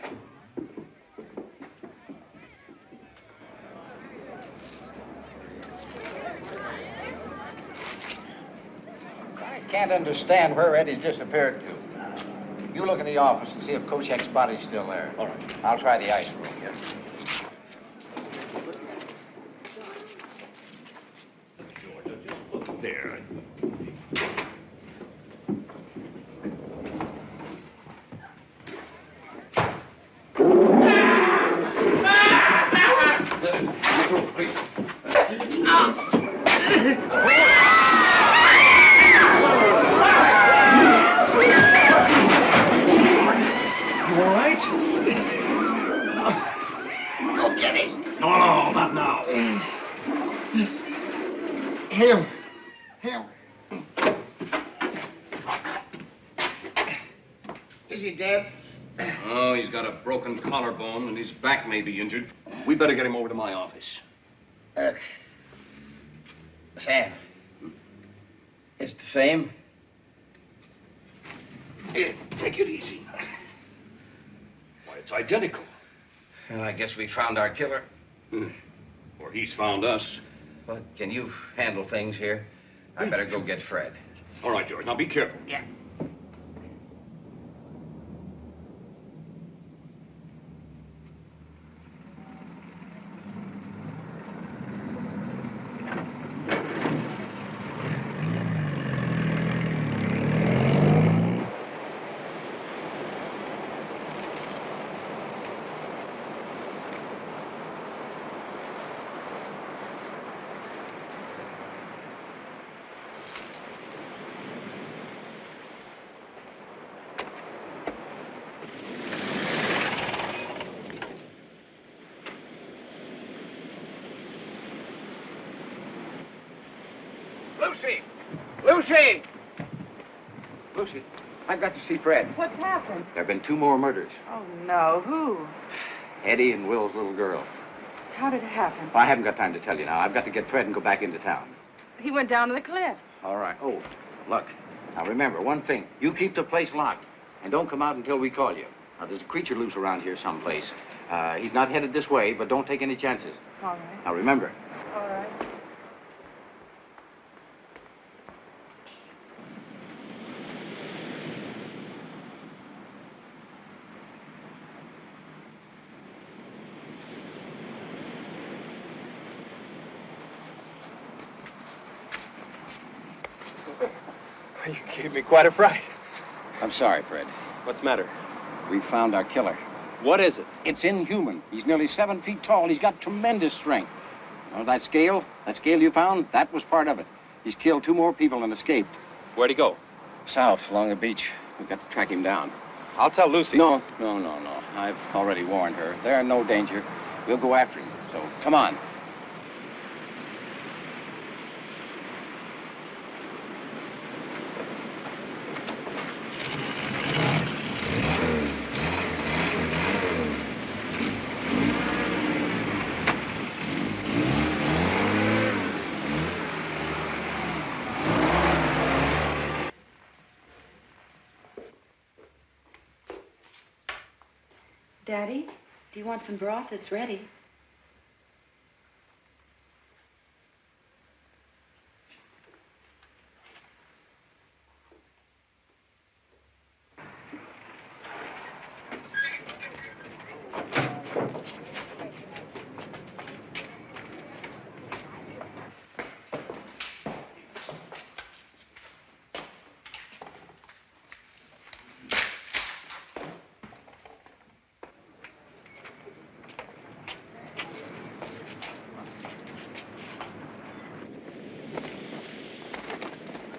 I can't understand where Eddie's disappeared to. You look in the office and see if Coach Heck's body's still there. All right. I'll try the ice room. Yes. There. Go get him. No, not now. Him. Is he dead? Oh, he's got a broken collarbone and his back may be injured. We better get him over to my office. Sam. It's the same? Take it easy. Why, it's identical. Well, I guess we found our killer. Or he's found us. But can you handle things here? I better go get Fred. All right, George. Now be careful. Yeah. Lucy! Lucy! Lucy, I've got to see Fred. What's happened? There have been 2 more murders. Oh, no. Who? Eddie and Will's little girl. How did it happen? Well, I haven't got time to tell you now. I've got to get Fred and go back into town. He went down to the cliffs. All right. Oh, look. Now, remember, one thing. You keep the place locked, and don't come out until we call you. Now, there's a creature loose around here someplace. He's not headed this way, but don't take any chances. All right. Now, remember. All right. You gave me quite a fright. I'm sorry, Fred. What's the matter? We found our killer. What is it? It's inhuman. He's nearly 7 feet tall. He's got tremendous strength. You know, that scale you found, that was part of it. He's killed 2 more people and escaped. Where'd he go? South, along the beach. We've got to track him down. I'll tell Lucy. No. I've already warned her. They're in no danger. We'll go after him. So, come on. Daddy, do you want some broth? It's ready.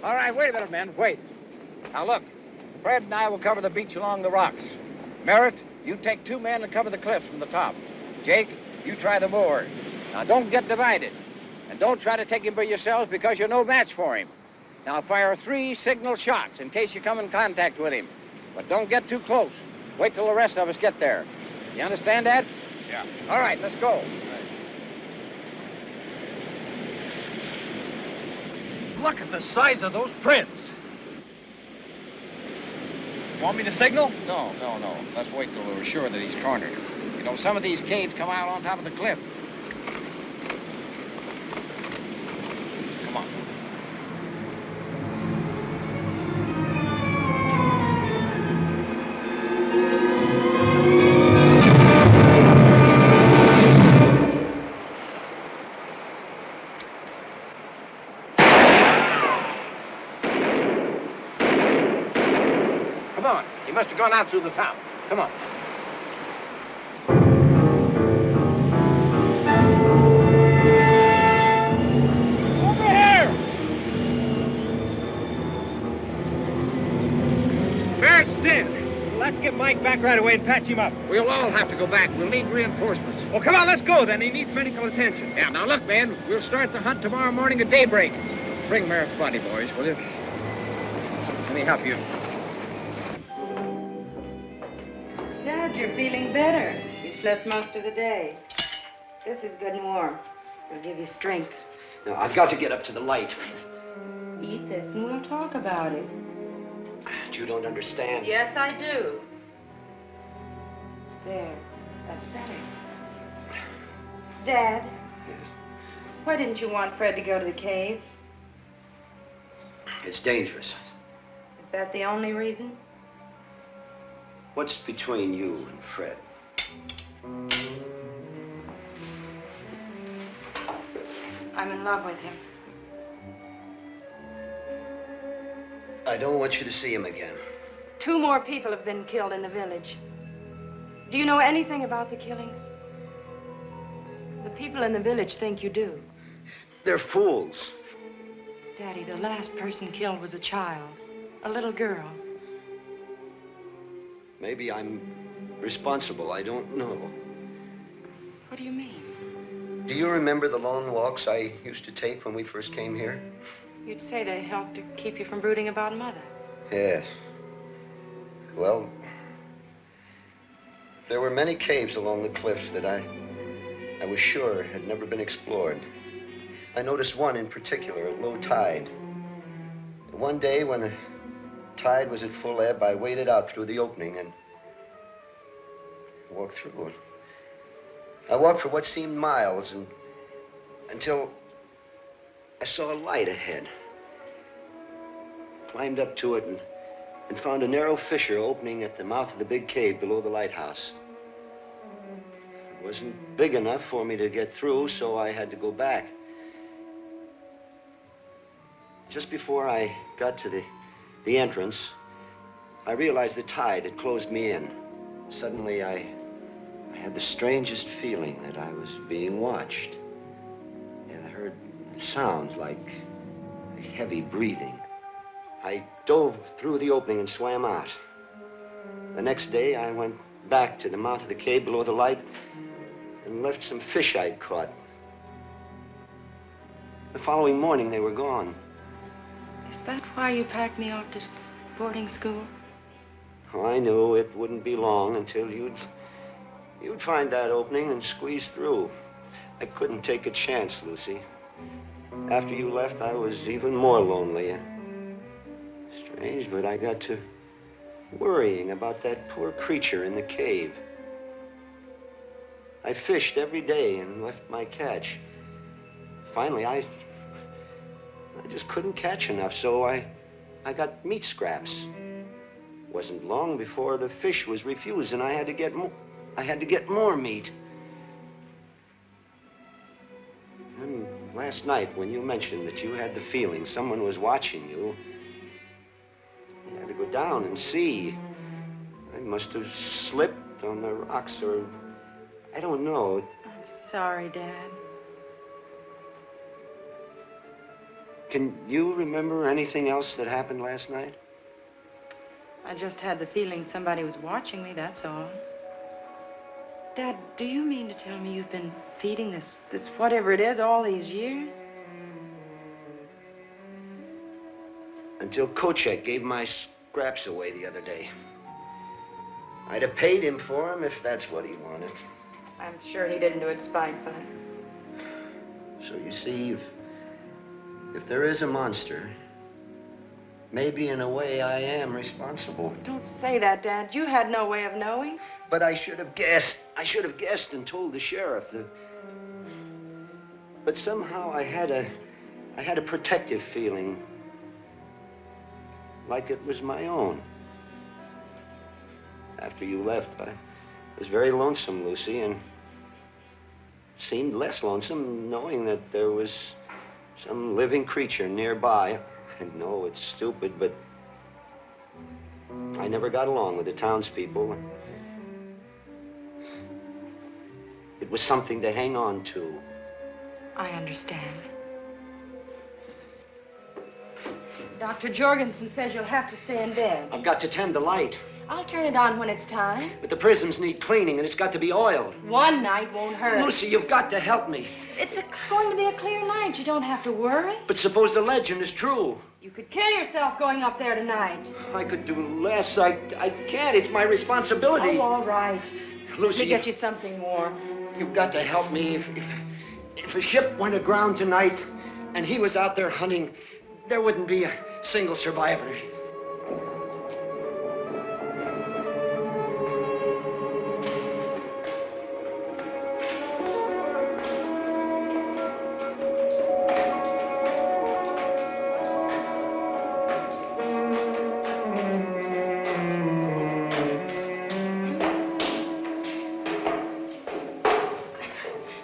All right, wait a minute, men. Wait. Now, look. Fred and I will cover the beach along the rocks. Merritt, you take 2 men and cover the cliffs from the top. Jake, you try the moor. Now, don't get divided. And don't try to take him by yourselves because you're no match for him. Now, fire 3 signal shots in case you come in contact with him. But don't get too close. Wait till the rest of us get there. You understand that? Yeah. All right, let's go. Look at the size of those prints. Want me to signal? No. Let's wait till we're sure that he's cornered. You know, some of these caves come out on top of the cliff. Come on. He must have gone out through the top. Come on. Over here! Merritt's dead. We'll have to get Mike back right away and patch him up. We'll all have to go back. We'll need reinforcements. Well, come on, let's go then. He needs medical attention. Yeah, now look, man. We'll start the hunt tomorrow morning at daybreak. Bring Merritt's body, boys, will you? Let me help you. Dad, you're feeling better. You slept most of the day. This is good and warm. It'll give you strength. No, I've got to get up to the light. Eat this and we'll talk about it. You don't understand. Yes, I do. There. That's better. Dad. Yes. Why didn't you want Fred to go to the caves? It's dangerous. Is that the only reason? What's between you and Fred? I'm in love with him. I don't want you to see him again. 2 more people have been killed in the village. Do you know anything about the killings? The people in the village think you do. They're fools. Daddy, the last person killed was a child, a little girl. Maybe I'm responsible. I don't know. What do you mean? Do you remember the long walks I used to take when we first came here? You'd say to help to keep you from brooding about Mother. Yes. Well, there were many caves along the cliffs that I was sure had never been explored. I noticed one in particular at low tide. One day when the tide was at full ebb, I waded out through the opening and walked through it. I walked for what seemed miles until I saw a light ahead. Climbed up to it and found a narrow fissure opening at the mouth of the big cave below the lighthouse. It wasn't big enough for me to get through, so I had to go back. Just before I got to the entrance, I realized the tide had closed me in. Suddenly, I had the strangest feeling that I was being watched. And I heard sounds like heavy breathing. I dove through the opening and swam out. The next day, I went back to the mouth of the cave below the light and left some fish I'd caught. The following morning, they were gone. Is that why you packed me off to boarding school? Oh, I knew it wouldn't be long until you'd find that opening and squeeze through. I couldn't take a chance, Lucy. After you left, I was even more lonely. Strange, but I got to worrying about that poor creature in the cave. I fished every day and left my catch. Finally, I just couldn't catch enough, so I got meat scraps. It wasn't long before the fish was refused, and I had to get more meat. And last night, when you mentioned that you had the feeling someone was watching you, I had to go down and see. I must have slipped on the rocks, or I don't know. I'm sorry, Dad. Can you remember anything else that happened last night? I just had the feeling somebody was watching me, that's all. Dad, do you mean to tell me you've been feeding this whatever it is all these years? Until Kochek gave my scraps away the other day. I'd have paid him for them if that's what he wanted. I'm sure he didn't do it spitefully. So you see, if there is a monster, maybe in a way I am responsible. Don't say that, Dad. You had no way of knowing. But I should have guessed. I should have guessed and told the sheriff. But somehow I had a protective feeling, like it was my own. After you left, I was very lonesome, Lucy, and it seemed less lonesome knowing that there was some living creature nearby. I know it's stupid, but I never got along with the townspeople. It was something to hang on to. I understand. Dr. Jorgensen says you'll have to stay in bed. I've got to tend the light. I'll turn it on when it's time. But the prisms need cleaning, and it's got to be oiled. One night won't hurt. Lucy, you've got to help me. It's going to be a clear night. You don't have to worry. But suppose the legend is true. You could kill yourself going up there tonight. I could do less. I can't. It's my responsibility. Oh, all right. Lucy, Let me get you something warm. You've got to help me. If a ship went aground tonight and he was out there hunting, there wouldn't be a single survivor.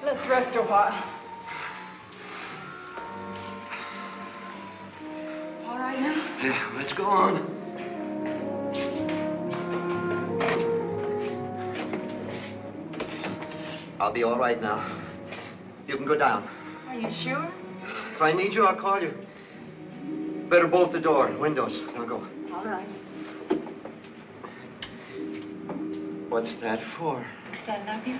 Let's rest a while. All right now? Yeah, let's go on. I'll be all right now. You can go down. Are you sure? If I need you, I'll call you. Better bolt the door, windows. Now go. All right. What's that for? Because I love you.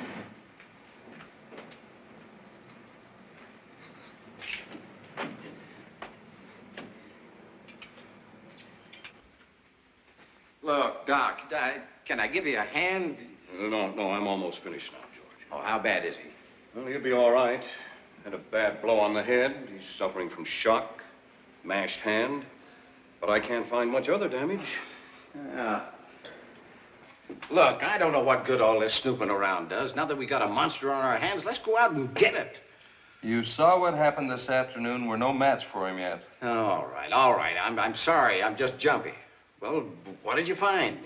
Look, Doc, can I give you a hand? No, I'm almost finished now, George. Oh, how bad is he? Well, he'll be all right. Had a bad blow on the head. He's suffering from shock, mashed hand. But I can't find much other damage. Look, I don't know what good all this snooping around does. Now that we got a monster on our hands, let's go out and get it. You saw what happened this afternoon. We're no match for him yet. All right. I'm sorry. I'm just jumpy. Well, what did you find?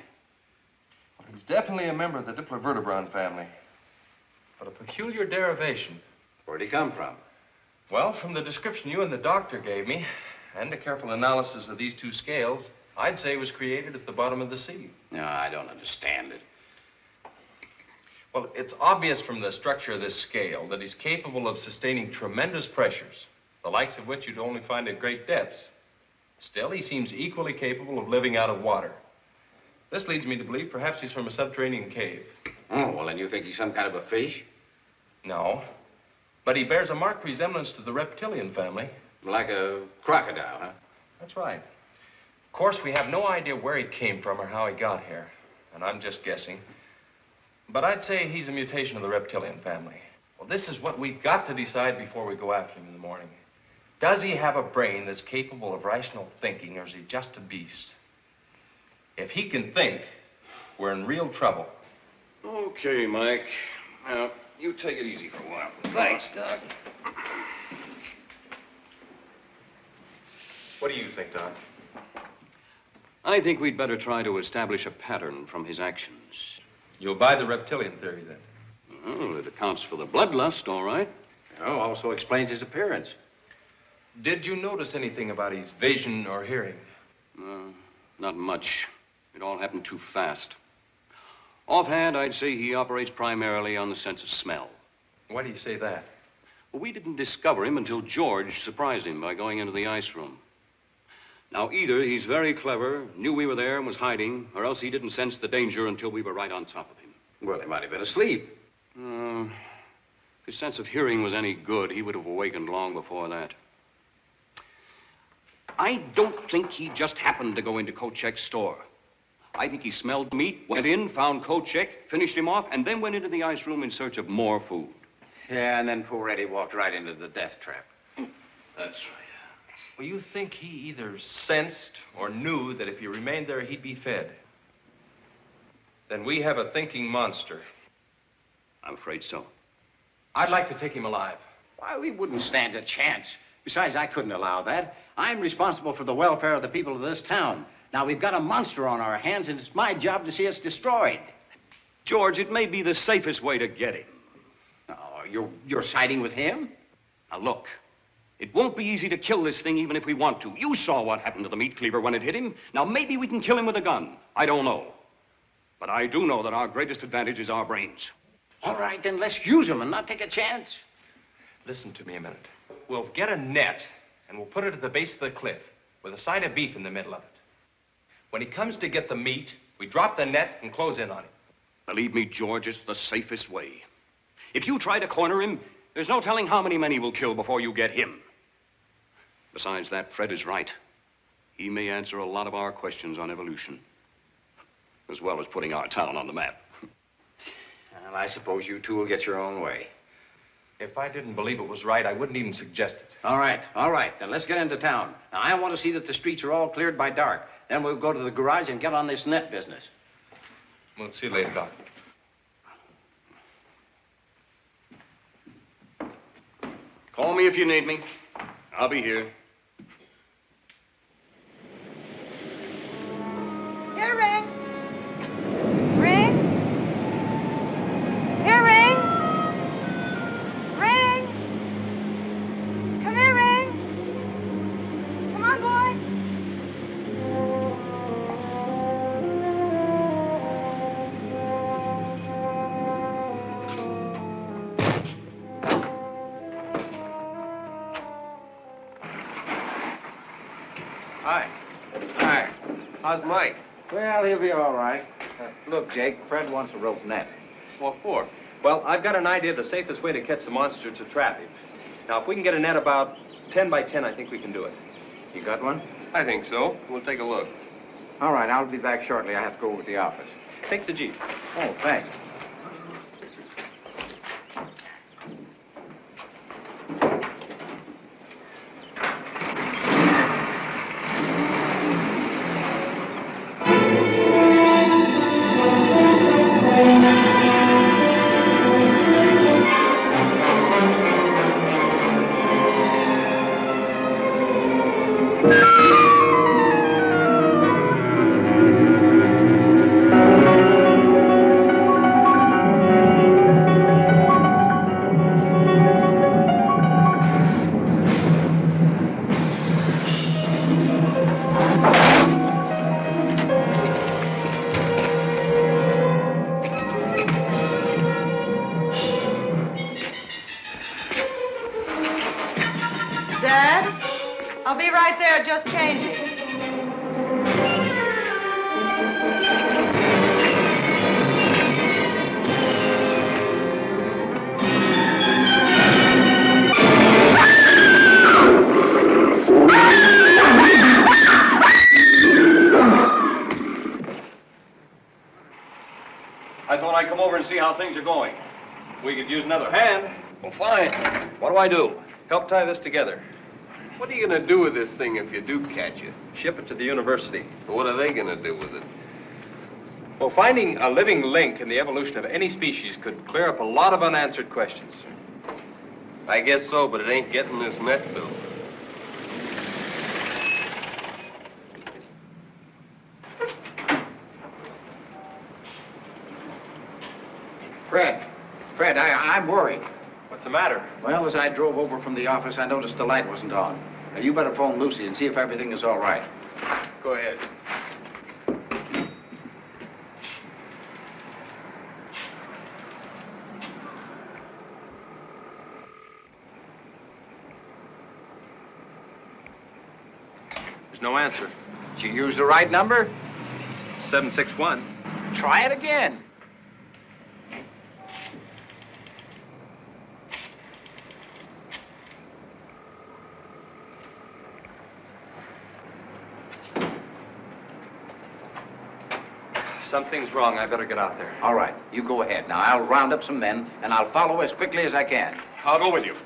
Well, he's definitely a member of the Diplovertebron family, but a peculiar derivation. Where'd he come from? Well, from the description you and the doctor gave me, and a careful analysis of these two scales, I'd say he was created at the bottom of the sea. No, I don't understand it. Well, it's obvious from the structure of this scale that he's capable of sustaining tremendous pressures, the likes of which you'd only find at great depths. Still, he seems equally capable of living out of water. This leads me to believe perhaps he's from a subterranean cave. Oh, well, then you think he's some kind of a fish? No, but he bears a marked resemblance to the reptilian family. Like a crocodile, huh? That's right. Of course, we have no idea where he came from or how he got here, and I'm just guessing. But I'd say he's a mutation of the reptilian family. Well, this is what we've got to decide before we go after him in the morning. Does he have a brain that's capable of rational thinking, or is he just a beast? If he can think, we're in real trouble. Okay, Mike. Now, you take it easy for a while. Thanks, Doc. What do you think, Doc? I think we'd better try to establish a pattern from his actions. You'll buy the reptilian theory, then? Well, it accounts for the bloodlust, all right. Oh, also explains his appearance. Did you notice anything about his vision or hearing? Not much. It all happened too fast. Offhand, I'd say he operates primarily on the sense of smell. Why do you say that? Well, we didn't discover him until George surprised him by going into the ice room. Now, either he's very clever, knew we were there and was hiding, or else he didn't sense the danger until we were right on top of him. Well, he might have been asleep. If his sense of hearing was any good, he would have awakened long before that. I don't think he just happened to go into Kochek's store. I think he smelled meat, went in, found Kochek, finished him off, and then went into the ice room in search of more food. Yeah, and then poor Eddie walked right into the death trap. That's right. Well, you think he either sensed or knew that if he remained there, he'd be fed? Then we have a thinking monster. I'm afraid so. I'd like to take him alive. Why, we wouldn't stand a chance. Besides, I couldn't allow that. I'm responsible for the welfare of the people of this town. Now, we've got a monster on our hands, and it's my job to see us destroyed. George, it may be the safest way to get him. Oh, you're siding with him? Now, look. It won't be easy to kill this thing even if we want to. You saw what happened to the meat cleaver when it hit him. Now, maybe we can kill him with a gun. I don't know. But I do know that our greatest advantage is our brains. All right, then let's use them and not take a chance. Listen to me a minute. We'll get a net, and we'll put it at the base of the cliff with a side of beef in the middle of it. When he comes to get the meat, we drop the net and close in on him. Believe me, George, it's the safest way. If you try to corner him, there's no telling how many men he will kill before you get him. Besides that, Fred is right. He may answer a lot of our questions on evolution, as well as putting our town on the map. Well, I suppose you two will get your own way. If I didn't believe it was right, I wouldn't even suggest it. All right. Then let's get into town. Now, I want to see that the streets are all cleared by dark. Then we'll go to the garage and get on this net business. We'll see you later, Doc. Call me if you need me. I'll be here. Here, Ring. Ring. Here, Ring. Ring. Come here, Ring. Come on, boy. Hi. How's Mike? Well, he'll be all right. Look, Jake, Fred wants a rope net. What for? Well, I've got an idea of the safest way to catch the monster to trap him. Now, if we can get a net about 10 by 10, I think we can do it. You got one? I think so. We'll take a look. All right, I'll be back shortly. I have to go over to the office. Take the Jeep. Oh, thanks. Dad, I'll be right there, just changing. I thought I'd come over and see how things are going. We could use another hand. Well, fine. What do I do? Help tie this together. What are you going to do with this thing if you do catch it? Ship it to the university. What are they going to do with it? Well, finding a living link in the evolution of any species could clear up a lot of unanswered questions. I guess so, but it ain't getting this net built. Fred, I'm worried. What's the matter? Well, as I drove over from the office, I noticed the light wasn't on. Now, you better phone Lucy and see if everything is all right. Go ahead. There's no answer. Did you use the right number? 761. Try it again. Something's wrong. I better get out there. All right, you go ahead. Now, I'll round up some men, and I'll follow as quickly as I can. I'll go with you.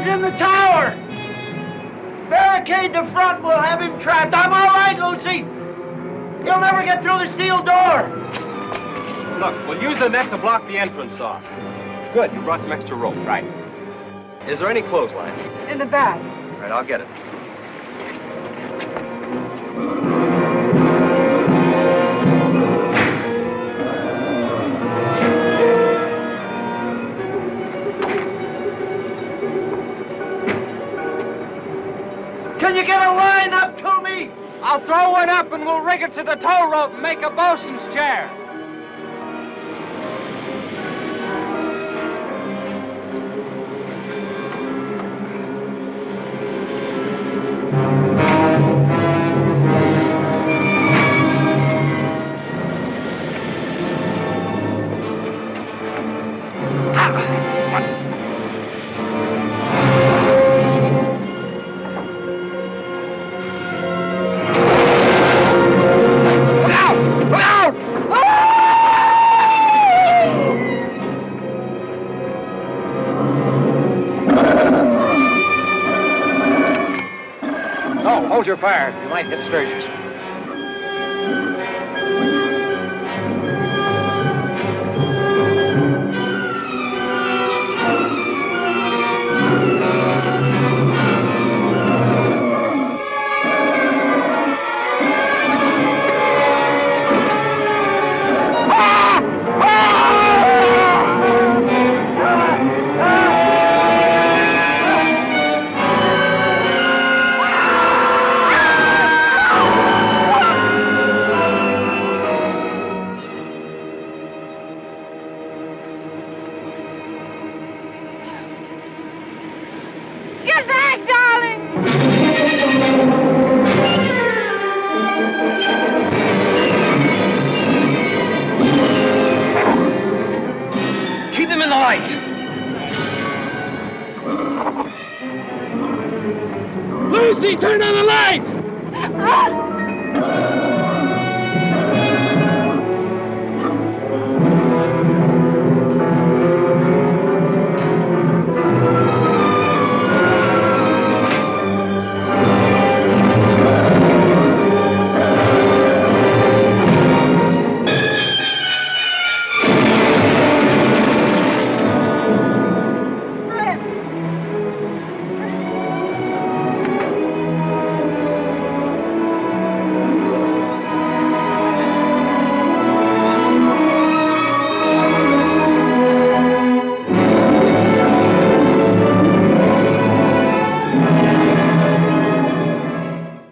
He's in the tower! Barricade the front, we'll have him trapped. I'm all right, Lucy. He'll never get through the steel door. Look, we'll use the net to block the entrance off. Good, you brought some extra rope. Right. Is there any clothesline? In the back. All right, I'll get it. Can you get a line up to me? I'll throw one up and we'll rig it to the tow rope and make a bosun's chair. Hold your fire. You might hit Sturgis. Get back, darling! Keep him in the light. Lucy, turn on the light!